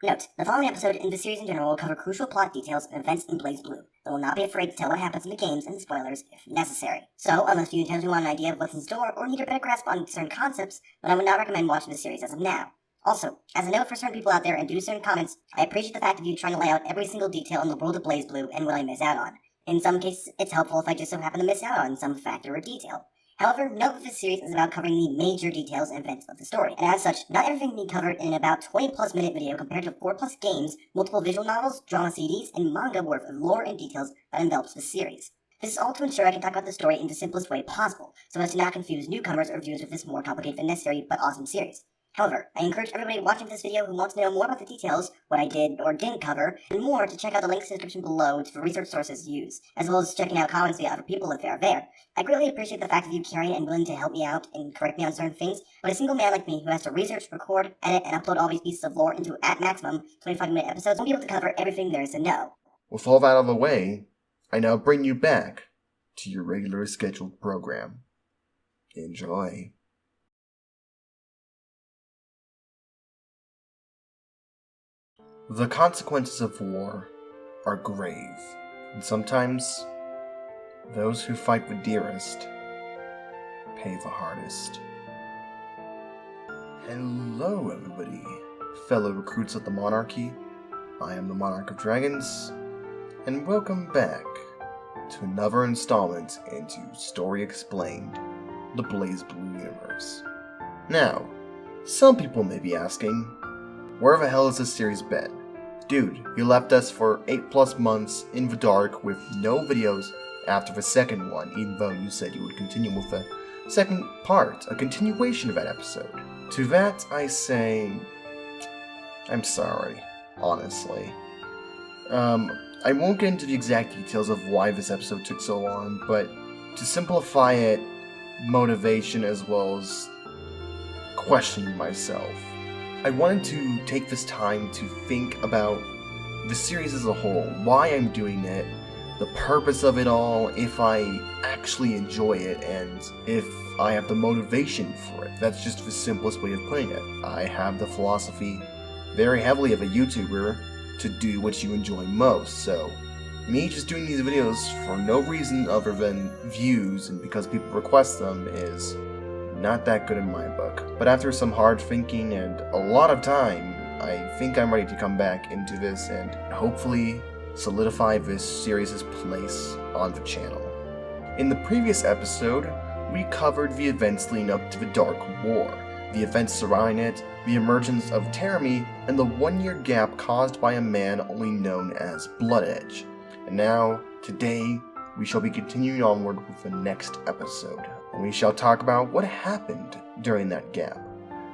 Note, the following episode and the series in general will cover crucial plot details and events in Blazblue, but will not be afraid to tell what happens in the games and spoilers if necessary. So, unless you intentionally want an idea of what's in store or need a better grasp on certain concepts, then I would not recommend watching the series as of now. Also, as a note for certain people out there and due to certain comments, I appreciate the fact of you trying to lay out every single detail in the world of Blazblue and what I miss out on. In some cases, it's helpful if I just so happen to miss out on some factor or detail. However, note that this series is about covering the major details and events of the story, and as such, not everything can be covered in an about 20+ minute video compared to 4+ games, multiple visual novels, drama CDs, and manga worth of lore and details that envelops the series. This is all to ensure I can talk about the story in the simplest way possible, so as to not confuse newcomers or viewers with this more complicated than necessary but awesome series. However, I encourage everybody watching this video who wants to know more about the details, what I did or didn't cover, and more to check out the links in the description below for research sources used, as well as checking out comments via other people if they are there. I greatly appreciate the fact of you caring and willing to help me out and correct me on certain things, but a single man like me who has to research, record, edit, and upload all these pieces of lore into at maximum 25-minute episodes won't be able to cover everything there is to know. With all that out of the way, I now bring you back to your regularly scheduled program. Enjoy. The consequences of war are grave, and sometimes those who fight the dearest pay the hardest. Hello everybody, fellow recruits of the Monarchy. I am the Monarch of Dragons, and welcome back to another installment into Story Explained, the Blazblue universe. Now, some people may be asking, where the hell has this series been? Dude, you left us for 8+ months in the dark with no videos after the second one, even though you said you would continue with the second part, a continuation of that episode. To that I say, I'm sorry, honestly. I won't get into the exact details of why this episode took so long, but to simplify it, motivation as well as questioning myself. I wanted to take this time to think about the series as a whole, why I'm doing it, the purpose of it all, if I actually enjoy it, and if I have the motivation for it. That's just the simplest way of putting it. I have the philosophy very heavily of a YouTuber to do what you enjoy most, so me just doing these videos for no reason other than views and because people request them is not that good in my book. But after some hard thinking and a lot of time, I think I'm ready to come back into this and hopefully solidify this series' place on the channel. In the previous episode, we covered the events leading up to the Dark War, the events surrounding it, the emergence of Teremy, and the 1-year gap caused by a man only known as Bloodedge. And now, today, we shall be continuing onward with the next episode, and we shall talk about what happened during that gap,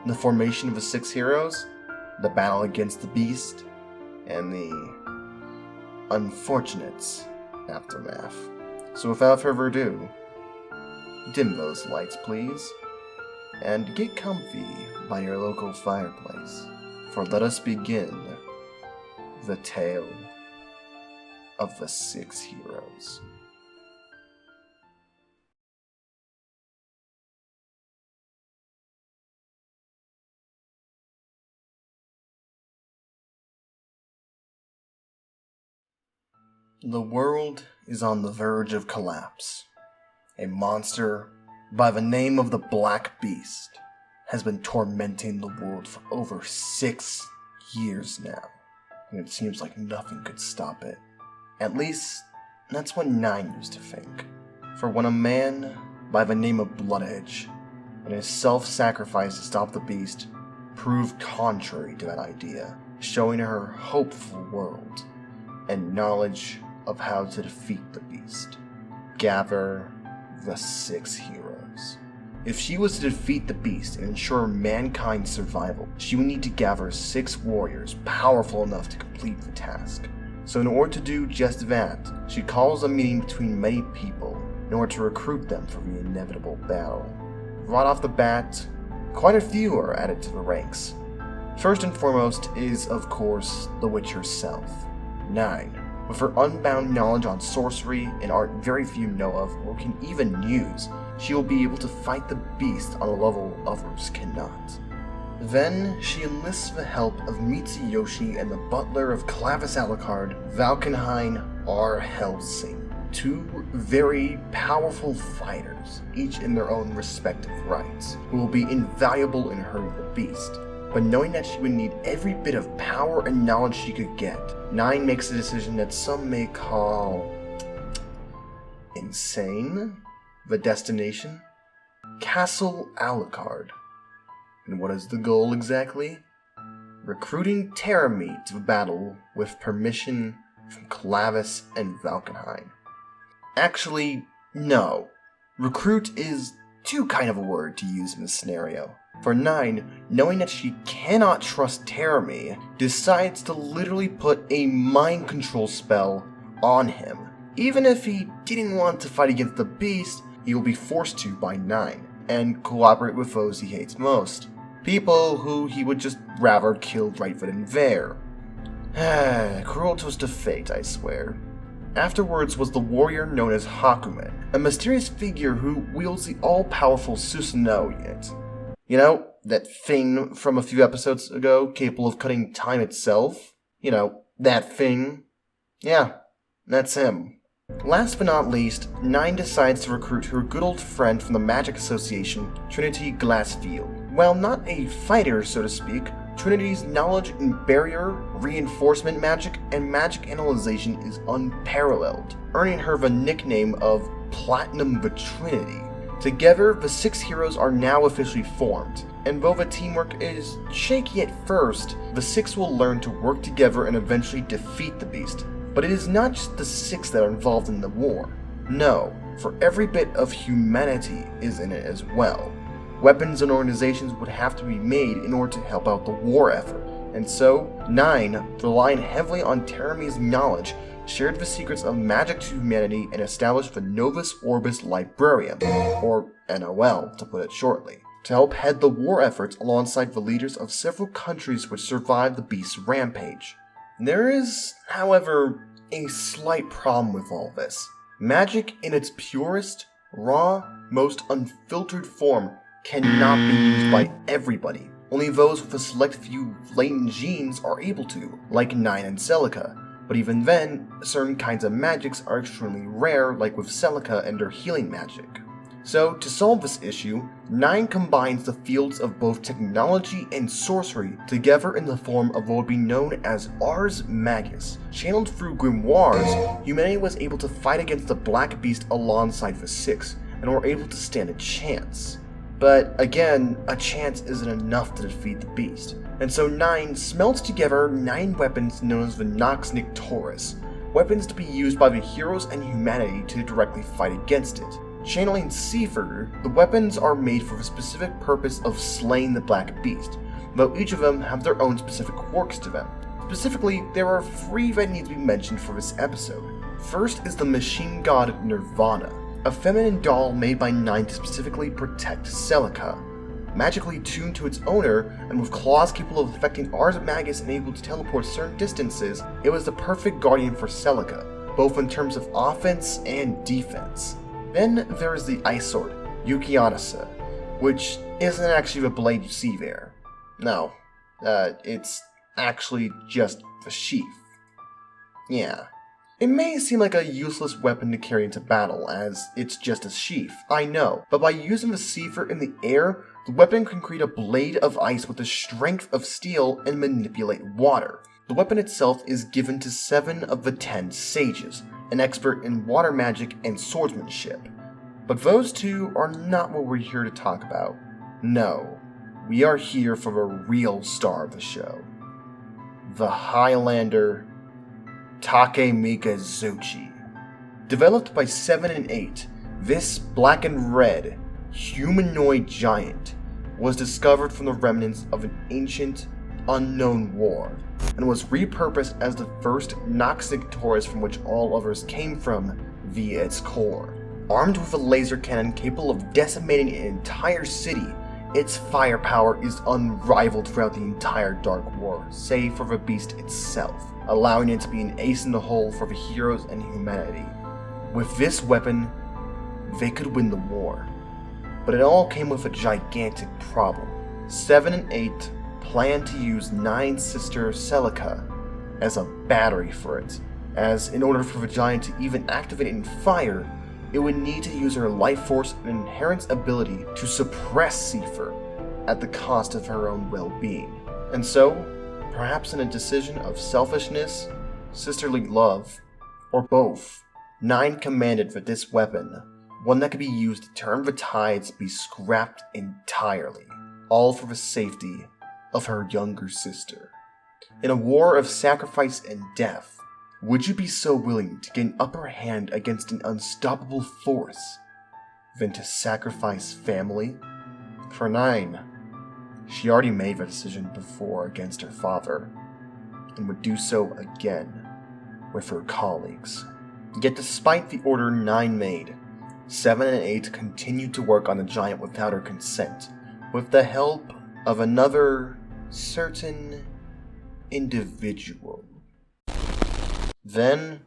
the formation of the 6 heroes, the battle against the beast, and the unfortunate aftermath. So without further ado, dim those lights please, and get comfy by your local fireplace, for let us begin the tale of the 6 heroes. The world is on the verge of collapse. A monster by the name of the Black Beast has been tormenting the world for over 6 years now, and it seems like nothing could stop it. At least, that's what 9 used to think. For when a man by the name of Bloodedge and his self-sacrifice to stop the beast proved contrary to that idea, showing her hope for the world and knowledge of how to defeat the beast. Gather the 6 heroes. If she was to defeat the beast and ensure mankind's survival, she would need to gather 6 warriors powerful enough to complete the task. So in order to do just that, she calls a meeting between many people in order to recruit them for the inevitable battle. Right off the bat, quite a few are added to the ranks. First and foremost is, of course, the witch herself, 9. With her unbound knowledge on sorcery and art very few know of or can even use, she will be able to fight the beast on a level others cannot. Then she enlists the help of Mitsuyoshi and the butler of Clavis Alucard, Valkenhayn R. Helsing. Two very powerful fighters, each in their own respective rights, who will be invaluable in hurting the beast. But knowing that she would need every bit of power and knowledge she could get, Nine makes a decision that some may call insane. The destination? Castle Alucard. And what is the goal exactly? Recruiting Terramite to battle with permission from Clavis and Valkenhayn. Actually, no. Recruit is too kind of a word to use in this scenario. For Nine, knowing that she cannot trust Terramite, decides to literally put a mind control spell on him. Even if he didn't want to fight against the beast, he will be forced to by Nine, and cooperate with those he hates most. People who he would just rather kill right then and there. Cruel twist of fate, I swear. Afterwards was the warrior known as Hakumen, a mysterious figure who wields the all-powerful Susanoo unit. You know, that thing from a few episodes ago, capable of cutting time itself? You know, that thing. Yeah, that's him. Last but not least, Nine decides to recruit her good old friend from the Magic Association, Trinity Glassfield. While not a fighter, so to speak, Trinity's knowledge in barrier, reinforcement magic, and magic analyzation is unparalleled, earning her the nickname of Platinum the Trinity. Together, the six heroes are now officially formed, and though the teamwork is shaky at first, the six will learn to work together and eventually defeat the beast. But it is not just the six that are involved in the war. No, for every bit of humanity is in it as well. Weapons and organizations would have to be made in order to help out the war effort, and so Nine, relying heavily on Terramite's knowledge, shared the secrets of magic to humanity and established the Novus Orbis Librarium, or NOL to put it shortly, to help head the war efforts alongside the leaders of several countries which survived the beast's rampage. There is, however, a slight problem with all this. Magic in its purest, raw, most unfiltered form cannot be used by everybody. Only those with a select few latent genes are able to, like Nine and Celica. But even then, certain kinds of magics are extremely rare, like with Celica and her healing magic. So, to solve this issue, Nine combines the fields of both technology and sorcery together in the form of what would be known as Ars Magus. Channeled through grimoires, humanity was able to fight against the Black Beast alongside the Six, and were able to stand a chance. But again, a chance isn't enough to defeat the beast, and so Nine smelts together 9 weapons known as the Nox Nictoris, weapons to be used by the heroes and humanity to directly fight against it. Channeling Seifer, the weapons are made for the specific purpose of slaying the Black Beast, though each of them have their own specific quirks to them. Specifically, there are 3 that need to be mentioned for this episode. First is the machine god Nirvana, a feminine doll made by Nine to specifically protect Celica. Magically tuned to its owner, and with claws capable of affecting Ars Magus and able to teleport certain distances, it was the perfect guardian for Celica, both in terms of offense and defense. Then there is the Ice Sword, Yukianasa, which isn't actually the blade you see there. No, it's actually just the sheath. Yeah. It may seem like a useless weapon to carry into battle, as it's just a sheath, I know, but by using the Seifer in the air, the weapon can create a blade of ice with the strength of steel and manipulate water. The weapon itself is given to 7 of the 10 sages, an expert in water magic and swordsmanship. But those 2 are not what we're here to talk about. No, we are here for the real star of the show. The Highlander Takemika Zochi. Developed by 7 and 8, this black and red humanoid giant was discovered from the remnants of an ancient, unknown war, and was repurposed as the first Nox Nictoris from which all others came from via its core. Armed with a laser cannon capable of decimating an entire city, its firepower is unrivaled throughout the entire Dark War, save for the beast itself, allowing it to be an ace in the hole for the heroes and humanity. With this weapon, they could win the war. But it all came with a gigantic problem. 7 and 8 plan to use 9's sister Celica as a battery for it, as in order for the giant to even activate in fire, it would need to use her life force and inherent ability to suppress Seifer at the cost of her own well-being. And so, perhaps in a decision of selfishness, sisterly love, or both, 9 commanded that this weapon, one that could be used to turn the tides, be scrapped entirely, all for the safety of her younger sister. In a war of sacrifice and death, would you be so willing to gain upper hand against an unstoppable force than to sacrifice family? For 9, she already made the decision before against her father, and would do so again with her colleagues. Yet despite the order 9 made, 7 and 8 continued to work on the giant without her consent, with the help of another certain individual. Then,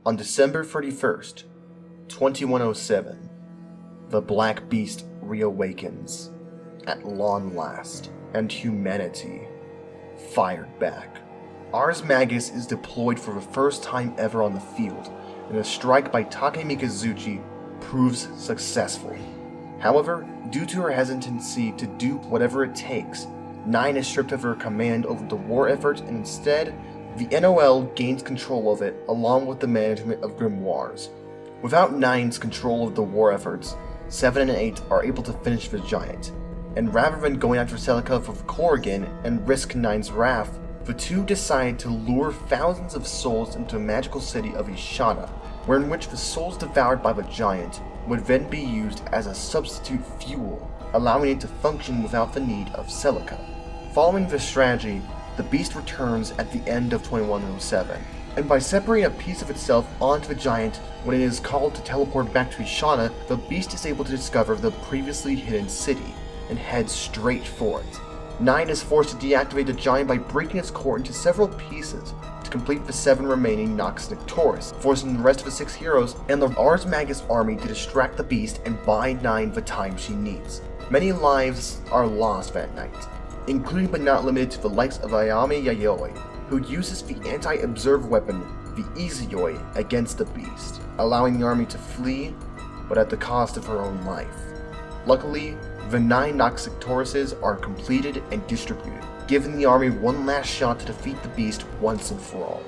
on December 31st, 2107, the Black Beast reawakens at long last, and humanity fired back. Ars Magus is deployed for the first time ever on the field, and a strike by Takemi Kazuchi proves successful. However, due to her hesitancy to do whatever it takes, 9 is stripped of her command over the war effort, and instead, the NOL gains control of it along with the management of grimoires. Without 9's control of the war efforts, 7 and 8 are able to finish the giant, and rather than going after Celica for the core again and risk 9's wrath, the two decide to lure thousands of souls into a magical city of Ishana, wherein which the souls devoured by the giant would then be used as a substitute fuel, allowing it to function without the need of Celica. Following this strategy, the beast returns at the end of 2107, and by separating a piece of itself onto the giant when it is called to teleport back to Ishana, the beast is able to discover the previously hidden city, and heads straight for it. 9 is forced to deactivate the giant by breaking its core into several pieces to complete the 7 remaining Nox Nictoris, forcing the rest of the 6 heroes and the Ars Magus army to distract the beast and buy 9 the time she needs. Many lives are lost that night, including but not limited to the likes of Ayame Yayoi, who uses the anti-observe weapon, the Izuyoi, against the beast, allowing the army to flee, but at the cost of her own life. Luckily, the 9 Nox Nictorises are completed and distributed, giving the army one last shot to defeat the beast once and for all.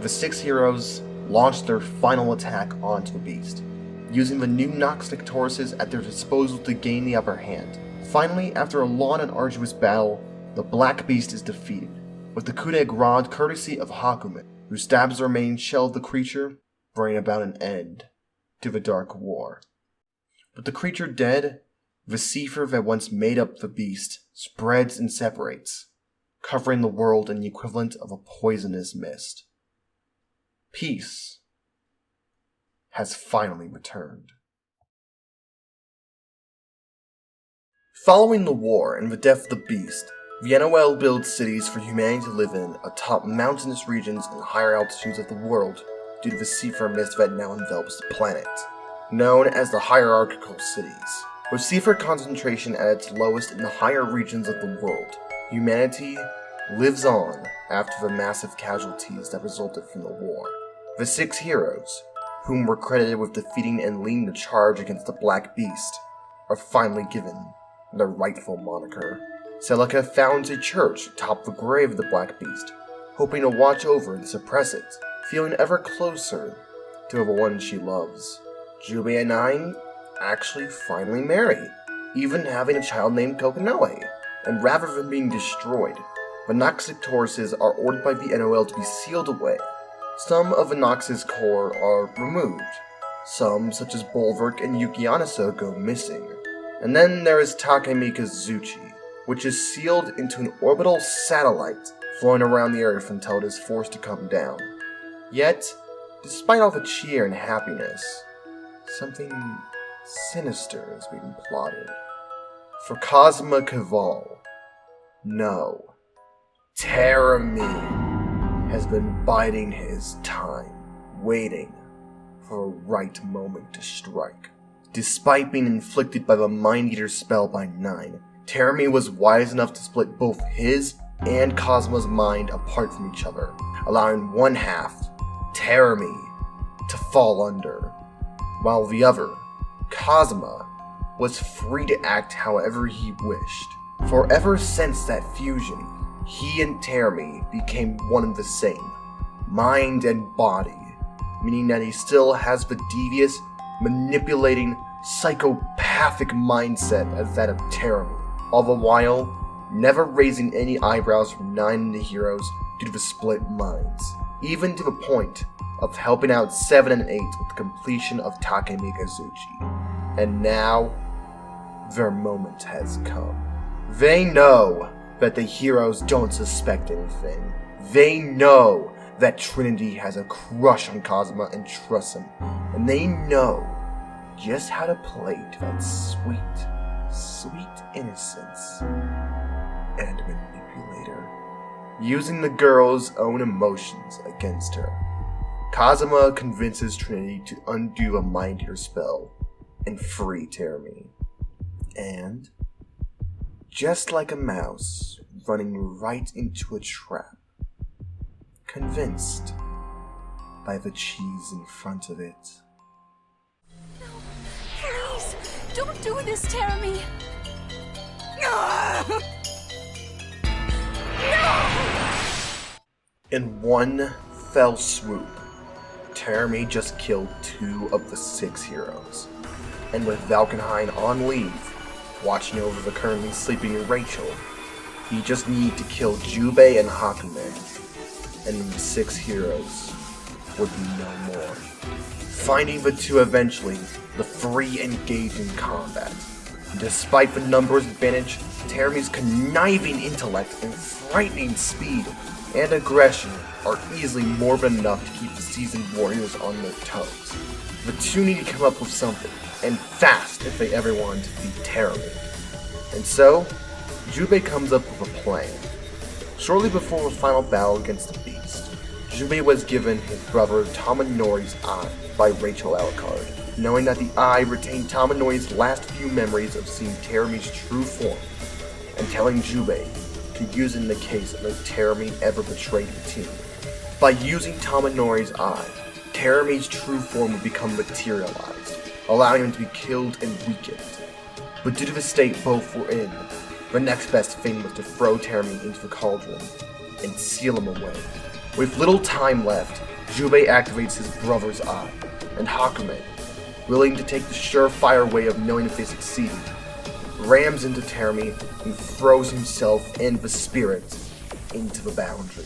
The 6 heroes launch their final attack onto the beast, using the new Nox Nictorises at their disposal to gain the upper hand. Finally, after a long and arduous battle, the Black Beast is defeated, with the coup de grace courtesy of Hakumen, who stabs the remaining shell of the creature, bringing about an end to the Dark War. With the creature dead, the Seifer that once made up the beast spreads and separates, covering the world in the equivalent of a poisonous mist. Peace has finally returned. Following the war and the death of the beast, the NOL builds cities for humanity to live in atop mountainous regions and higher altitudes of the world due to the Seifer mist that now envelops the planet, known as the hierarchical cities. With Seifer concentration at its lowest in the higher regions of the world, humanity lives on after the massive casualties that resulted from the war. The 6 heroes, whom were credited with defeating and leading the charge against the Black Beast, are finally given their rightful moniker. Celica founds a church atop the grave of the Black Beast, hoping to watch over and suppress it, feeling ever closer to the one she loves. Julie and 9 actually finally marry, even having a child named Kokonoe, and rather than being destroyed, the Nox Nictorises are ordered by the NOL to be sealed away. Some of the Nox's core are removed, some, such as Bulwark and Yukianaso, go missing, and then there is Takemi Kazuchi, which is sealed into an orbital satellite floating around the Earth until it is forced to come down. Yet, despite all the cheer and happiness, something sinister is being plotted. For Cosma Caval, no, Terramine has been biding his time, waiting for a right moment to strike. Despite being inflicted by the Mind Eater spell by 9, Teremi was wise enough to split both his and Cosmo's mind apart from each other, allowing one half, Teremi, to fall under, while the other, Cosmo, was free to act however he wished. For ever since that fusion, he and Teremi became one and the same, mind and body, meaning that he still has the devious, manipulating, psychopathic mindset as that of Teremi, all the while never raising any eyebrows from 9 of the heroes due to the split minds, even to the point of helping out 7 and 8 with the completion of Takemikazuchi. And now, their moment has come. They know that the heroes don't suspect anything. They know that Trinity has a crush on Cosmo and trusts him. And they know just how to play to that sweet, sweet innocence and manipulate her, using the girl's own emotions against her. Cosmo convinces Trinity to undo a Mind Eater spell and free Teremi. And, just like a mouse running right into a trap, convinced by the cheese in front of it. No, please, don't do this, Teremi. In one fell swoop, Teremi just killed 2 of the 6 heroes. And with Valkenhayn on leave, watching over the currently sleeping Rachel, he just needed to kill Jubei and Hakume, and the 6 heroes would be no more. Finding the 2 eventually, the 3 engage in combat. Despite the numbers advantage, Teremi's conniving intellect and frightening speed and aggression are easily more than enough to keep the seasoned warriors on their toes. The 2 need to come up with something, and fast if they ever want to defeat Teremi. And so, Jubei comes up with a plan. Shortly before the final battle against the Beast, Jubei was given his brother Tomonori's eye by Rachel Alucard, knowing that the eye retained Tomonori's last few memories of seeing Teremi's true form, and telling Jubei to use it in the case if Teremi ever betrayed the team. By using Tomonori's eye, Teremi's true form would become materialized, allowing him to be killed and weakened. But due to the state both were in, the next best thing was to throw Teremi into the cauldron and seal him away. With little time left, Jubei activates his brother's eye, and Hakume, willing to take the surefire way of knowing if they succeeded, rams into Teremi and throws himself and the spirit into the boundary.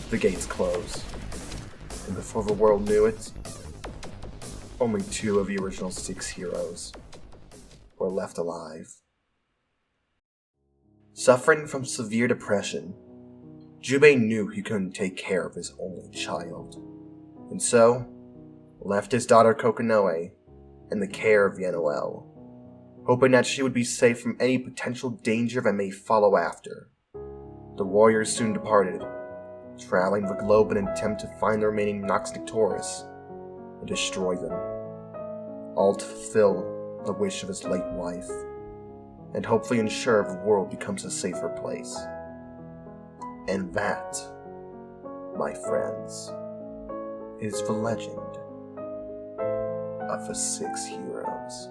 The gates close, and before the world knew it, only 2 of the original 6 heroes were left alive. Suffering from severe depression, Jubei knew he couldn't take care of his only child, and so left his daughter Kokonoe in the care of the NOL, hoping that she would be safe from any potential danger that may follow after. The warriors soon departed, traveling the globe in an attempt to find the remaining Nox Victoris and destroy them, all to fulfill the wish of his late wife, and hopefully ensure the world becomes a safer place. And that, my friends, is the legend of the 6 heroes.